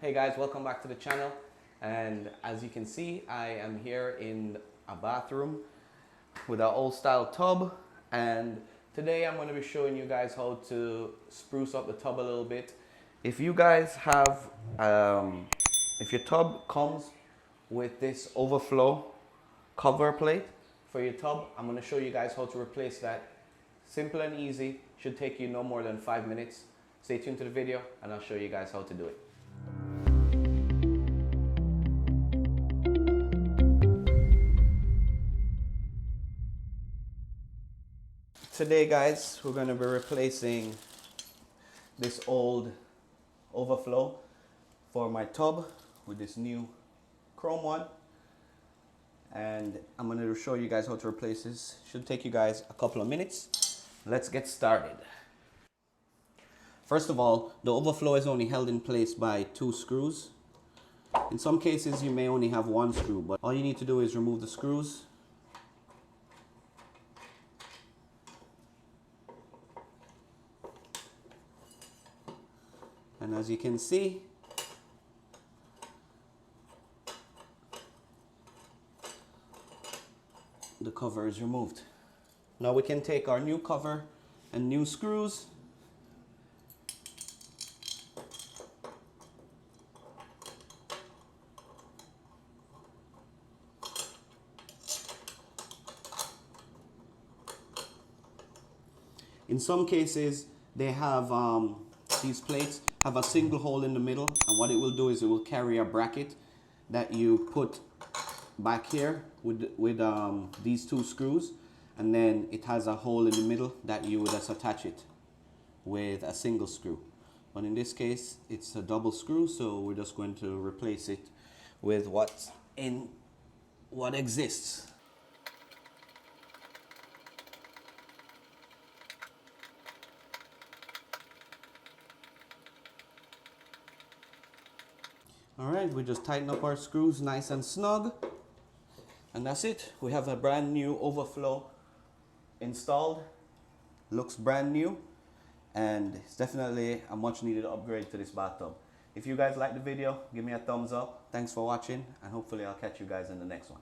Hey guys, welcome back to the channel. And as you can see, I am here in a bathroom with an old style tub. And today I'm going to be showing you guys how to spruce up the tub a little bit. If you guys have, if your tub comes with this overflow cover plate for your tub, I'm going to show you guys how to replace that. Simple and easy, should take you no more than 5 minutes. Stay tuned to the video and I'll show you guys how to do it. Today guys, we're going to be replacing this old overflow for my tub with this new chrome one, and I'm going to show you guys how to replace this. Should take you guys a couple of minutes. Let's get started. First of all, the overflow is only held in place by 2 screws. In some cases you may only have 1 screw, but all you need to do is remove the screws. And as you can see, the cover is removed. Now we can take our new cover and new screws in some cases they have these plates have a single hole in the middle, and what it will do is it will carry a bracket that you put back here with these 2 screws, and then it has a hole in the middle that you would just attach it with a single screw. But in this case it's a double screw, so we're just going to replace it with what exists. Alright, we just tighten up our screws nice and snug, and that's it. We have a brand new overflow installed. Looks brand new, and it's definitely a much needed upgrade to this bathtub. If you guys like the video, give me a thumbs up. Thanks for watching, and hopefully I'll catch you guys in the next one.